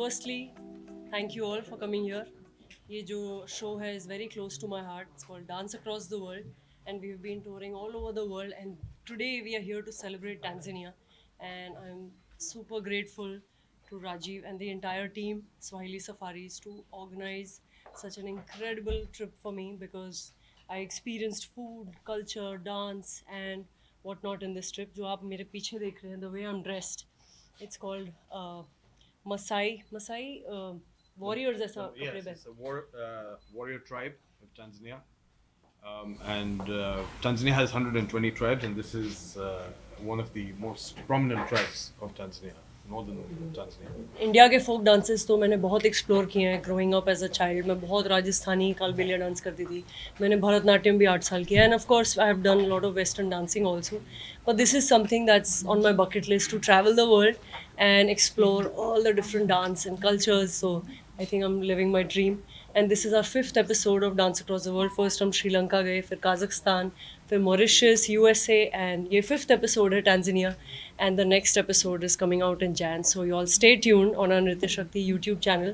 Firstly, thank you all for coming here. ये जो show है is very close to my heart. It's called Dance Across the World, and we've been touring all over the world. And today we are here to celebrate Tanzania, and I'm super grateful to Rajiv and the entire team, Swahili Safaris, to organize such an incredible trip for me because I experienced food, culture, dance, and whatnot in this trip. जो आप मेरे पीछे देख रहे हैं, the way I'm dressed, it's called Masai warriors ऐसा कपड़े Yes, पहन. it's a warrior tribe of Tanzania. And Tanzania has 120 tribes, and this is one of the most prominent tribes of Tanzania, northern Tanzania. India के folk dances तो मैंने बहुत explore किए हैं growing up as a child. मैं बहुत Rajasthani Kalbelia dance करती थी. मैंने भरतनाट्यम भी 8 साल किया and of course I have done lot of western dancing also. But this is something that's on my bucket list to travel the world and explore all the different dance and cultures. So I think I am living my dream. And this is our 5th episode of dance across the world. First हम श्रीलंका गए, फिर काजख्स्तान, फिर Mauritius, USA, and ये 5th episode है Tanzania. And the next episode is coming out in Jan. So you all stay tuned on our Nritya Shakti YouTube channel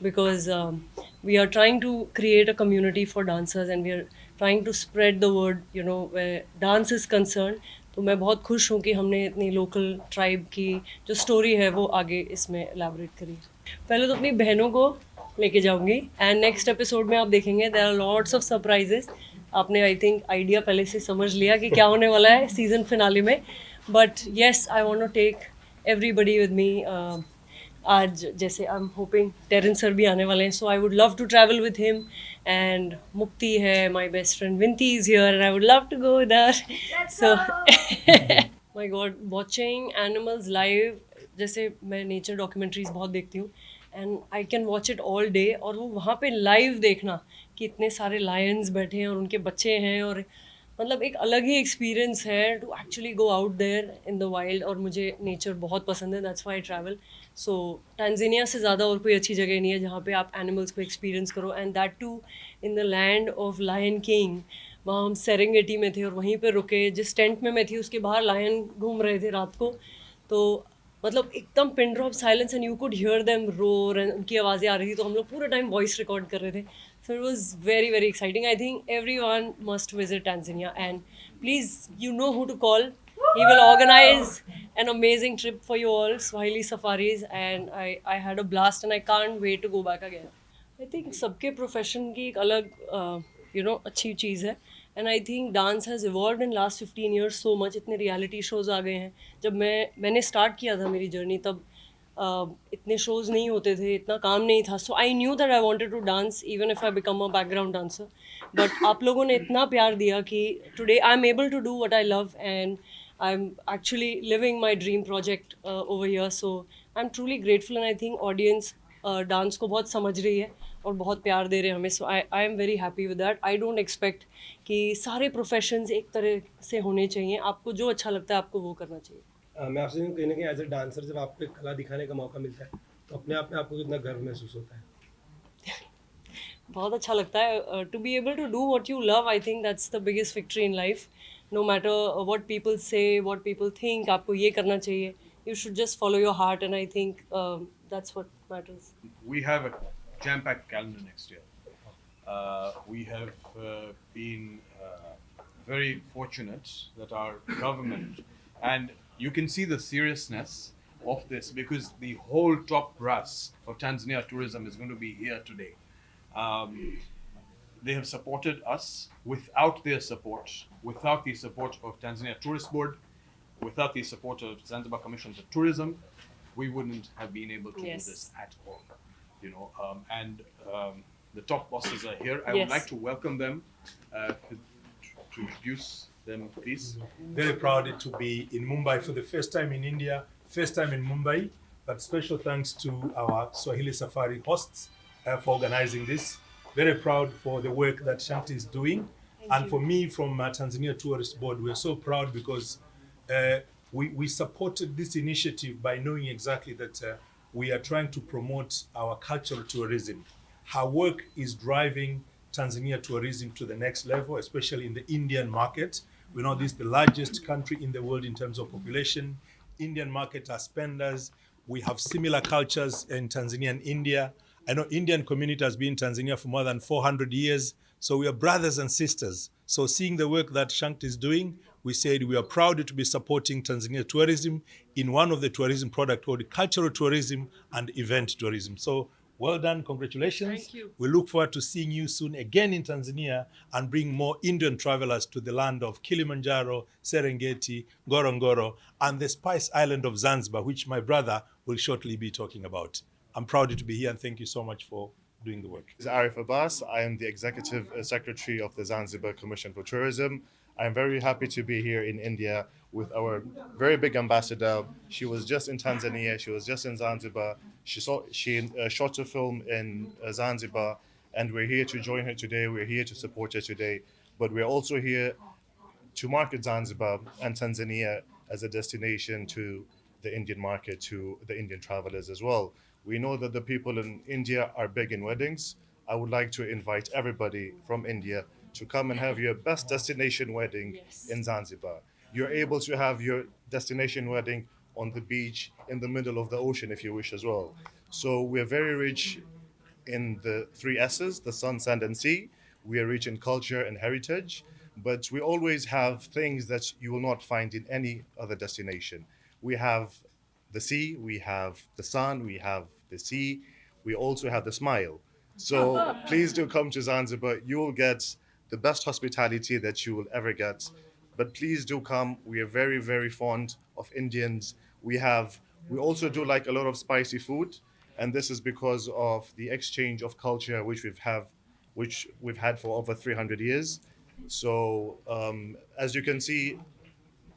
because we are trying to create a community for dancers and we are trying to spread the word, you know, where dance is concerned. तो मैं बहुत खुश हूँ कि हमने इतनी local tribe की जो स्टोरी है वो आगे इसमें एलैबोरेट करी. पहले तो अपनी बहनों को लेके जाऊंगी एंड नेक्स्ट एपिसोड में आप देखेंगे there are lots of surprises. आपने आई थिंक आइडिया पहले से समझ लिया कि क्या होने वाला है सीजन फिनाले में. But yes, I want to take everybody with me. आज जैसे आई एम होपिंग टेरन सर भी आने वाले हैं, so I would love to travel with him. And Mukti है, my best friend Vinti is here and I would love to go there. So my God, watching animals live. जैसे मैं nature documentaries बहुत देखती हूँ and I can watch it all day. और वो वहाँ पे लाइव देखना कि इतने सारे लायंस बैठे हैं और उनके बच्चे हैं, और मतलब एक अलग ही एक्सपीरियंस है to actually go out there in the wild. और मुझे नेचर बहुत पसंद है, that's why I travel. So Tanzania से ज़्यादा और कोई अच्छी जगह नहीं है जहाँ पे आप एनिमल्स को एक्सपीरियंस करो, and that too in the land of Lion King. वहाँ हम सेरेंगेटी में थे और वहीं पे रुके. जिस टेंट में मैं थी उसके बाहर लायन घूम रहे थे रात को. तो मतलब एकदम pin drop silence and you could hear them roar and उनकी आवाज़ें आ रही थी. तो हम लोग पूरे टाइम वॉइस रिकॉर्ड कर रहे थे. So it was very, very exciting. I think everyone must visit Tanzania, and please, you know who to call. He will organize an amazing trip for you all, Swahili Safaris, and I had a blast and I can't wait to go back again. I think सबके profession की एक अलग अच्छी चीज़ है. And I think dance has evolve in last 15 years so much. इतने reality shows आ गए हैं. जब मैंने स्टार्ट किया था मेरी जर्नी तब इतने शोज़ नहीं होते थे, इतना काम नहीं था. So I knew that I wanted to dance even if I become a background dancer. But आप लोगों ने इतना प्यार दिया कि today I am able to do what I love and I am actually living my dream project over here. So I am truly grateful and I think audience dance को बहुत समझ रही है और बहुत प्यार दे रहे हैं हमें. So I am very happy with that. I don't expect कि सारे प्रोफेशंस एक तरह से होने चाहिए. आपको जो अच्छा लगता है आपको वो करना चाहिए. मैं आपसे कहीं ना कहीं एज ए डांसर जब आपको एक कला दिखाने का मौका मिलता है तो अपने आप में आपको कितना गर्व महसूस होता है? बहुत अच्छा लगता है to be able to do what you love. I think that's the biggest victory in life. No matter what people say, what people think. आपको ये करना चाहिए. You should just follow your heart and I think that's what matters. We have a jam-packed calendar next year. We have been very fortunate that our government, and you can see the seriousness of this because the whole top brass of Tanzania tourism is going to be here today. Um, they have supported us. Without their support, without the support of Tanzania Tourist Board, without the support of Zanzibar Commission for Tourism, we wouldn't have been able to Yes. do this at all. And the top bosses are here. I Yes. would like to welcome them to introduce them, please. Very proud to be in Mumbai for the first time in India, first time in Mumbai. But special thanks to our Swahili Safari hosts for organizing this. Very proud for the work that Shanti is doing. And for me, from Tanzania Tourist Board, we're so proud because we supported this initiative by knowing exactly that we are trying to promote our cultural tourism. Her work is driving Tanzania tourism to the next level, especially in the Indian market. We know this is the largest country in the world in terms of population. Indian market are spenders. We have similar cultures in Tanzania and India. I know Indian community has been in Tanzania for more than 400 years. So we are brothers and sisters. So seeing the work that Shankt is doing, we said we are proud to be supporting Tanzania tourism in one of the tourism products called cultural tourism and event tourism. So well done, congratulations. Thank you. We look forward to seeing you soon again in Tanzania and bring more Indian travelers to the land of Kilimanjaro, Serengeti, Ngorongoro, and the Spice Island of Zanzibar, which my brother will shortly be talking about. I'm proud to be here and thank you so much for doing the work. This is Arif Abbas. I am the Executive Secretary of the Zanzibar Commission for Tourism. I'm very happy to be here in India with our very big ambassador. She was just in Tanzania, she was just in Zanzibar. She shot a film in Zanzibar, and we're here to join her today. We're here to support her today. But we're also here to market Zanzibar and Tanzania as a destination to the Indian market, to the Indian travelers as well. We know that the people in India are big in weddings. I would like to invite everybody from India to come and have your best destination wedding in Zanzibar. You're able to have your destination wedding on the beach in the middle of the ocean if you wish as well. So we're very rich in the three S's, the sun, sand, and sea. We are rich in culture and heritage, but we always have things that you will not find in any other destination. We have the sea, we have the sun, we have the sea, we also have the smile. So please do come to Zanzibar. You will get the best hospitality that you will ever get. But please do come. We are very, very fond of Indians. We also do like a lot of spicy food, and this is because of the exchange of culture which we've had for over 300 years. So as you can see,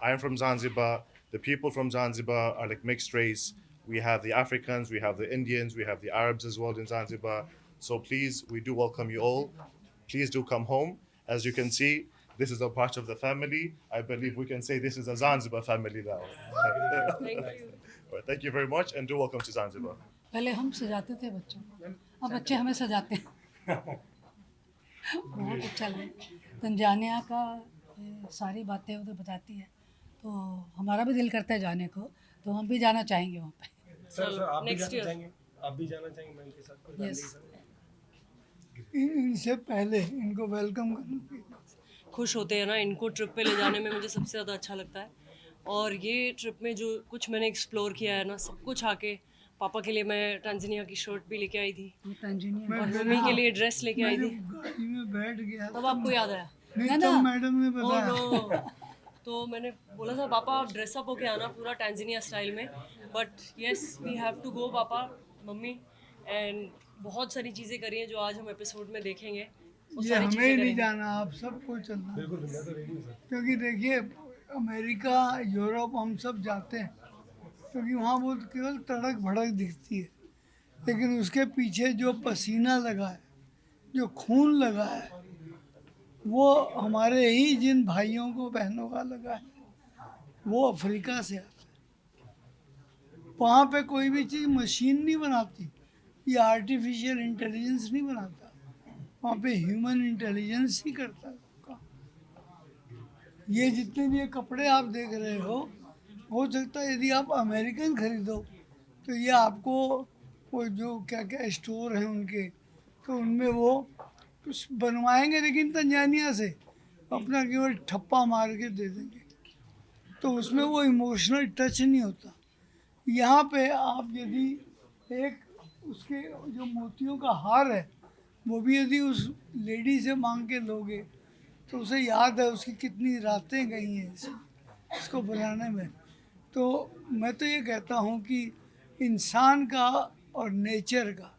I am from Zanzibar. The people from Zanzibar are like mixed race. We have the Africans, we have the Indians, we have the Arabs as well in Zanzibar. So please, we do welcome you all. Please do come home. As you can see, this is a part of the family. I believe we can say this is a Zanzibar family now. Thank you. All right, thank you very much, and do welcome to Zanzibar. पहले हम सजाते थे बच्चों को, अब बच्चे हमें सजाते हैं। बहुत अच्छा लगा। तंजानिया का ये सारी बातें उधर बताती है, तो हमारा भी दिल करता है जाने को, तो हम भी जाना चाहेंगे वहाँ पे। सर आप भी next जाना year. चाहेंगे? आप भी जाना चाहेंगे मैम के साथ कुर्बानी Yes. के साथ? इनसे पहले इनको वेलकम करना खुश होते हैं ना, इनको ट्रिप पे ले जाने में मुझे सबसे ज़्यादा अच्छा लगता है। और ये ट्रिप में जो कुछ मैंने एक्सप्लोर किया है ना, सब कुछ आके पापा के लिए मैं टांजानिया की शर्ट भी लेके आई थी तंजानिया और मम्मी के लिए ड्रेस लेके आई थी। गाड़ी में बैठ गया तब आपको याद आया? नहीं तो मैडम ने ओह बताया नो। तो मैंने बोला था पापा आप ड्रेसअप होके आना पूरा टांजानिया स्टाइल में, but yes we have to go पापा मम्मी, एंड बहुत सारी चीज़ें करी हैं जो आज हम एपिसोड में देखेंगे। वो ये सारी हमें चीज़ें नहीं करेंगे। जाना, आप सबको चलना, बिल्कुल मैं तो रेडी हूँ सर। क्योंकि देखिए अमेरिका यूरोप हम सब जाते हैं, क्योंकि वहाँ बहुत केवल तड़क भड़क दिखती है, लेकिन उसके पीछे जो पसीना लगा है, जो खून लगा है, वो हमारे ही जिन भाइयों को बहनों का लगा है, वो अफ्रीका से आता है। वहाँ पे कोई भी चीज़ मशीन नहीं बनाती, ये आर्टिफिशियल इंटेलिजेंस नहीं बनाता, वहाँ पे ह्यूमन इंटेलिजेंस ही करता है सबका। ये जितने भी ये कपड़े आप देख रहे हो सकता है यदि आप अमेरिकन खरीदो तो ये आपको वो जो क्या क्या स्टोर हैं उनके, तो उनमें वो कुछ बनवाएंगे लेकिन तंजानिया से अपना केवल ठप्पा मार के दे देंगे, तो उसमें वो इमोशनल टच नहीं होता। यहाँ पे आप यदि एक उसके जो मोतियों का हार है वो भी यदि उस लेडी से मांग के लोगे तो उसे याद है उसकी कितनी रातें गई हैं इसको बनाने में। तो मैं तो ये कहता हूँ कि इंसान का और नेचर का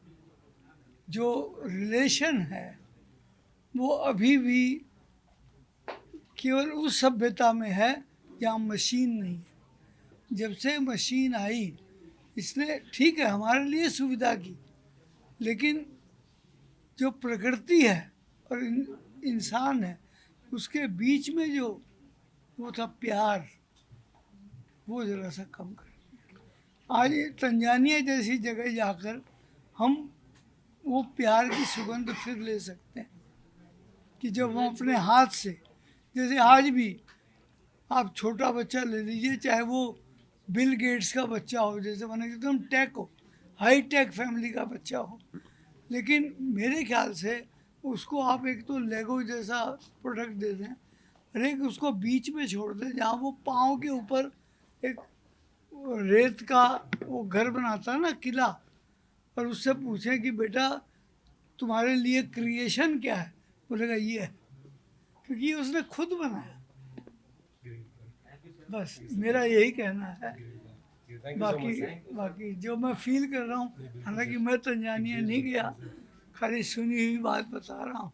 जो रिलेशन है वो अभी भी केवल उस सभ्यता में है जहाँ मशीन नहीं है। जब से मशीन आई इसने ठीक है हमारे लिए सुविधा की, लेकिन जो प्रकृति है और इंसान है उसके बीच में जो वो था प्यार, वो ज़रा सा कम कर दिया। आज तंजानिया जैसी जगह जाकर हम वो प्यार की सुगंध फिर ले सकते हैं कि जब हम अपने हाथ से, जैसे आज भी आप छोटा बच्चा ले लीजिए, चाहे वो बिल गेट्स का बच्चा हो, जैसे माने एकदम टेक हो, हाई टेक फैमिली का बच्चा हो, लेकिन मेरे ख्याल से उसको आप एक तो लेगो जैसा प्रोडक्ट दे दें और एक उसको बीच में छोड़ दें जहाँ वो पाँव के ऊपर एक रेत का वो घर बनाता है ना, किला, और उससे पूछें कि बेटा तुम्हारे लिए क्रिएशन क्या है, बोलेगा ये है, क्योंकि ये उसने खुद बनाया। बस मेरा यही कहना है। बाकी जो मैं फील कर रहा हूँ, हालांकि मैं तंजानिया नहीं गया, खाली सुनी हुई बात बता रहा हूँ।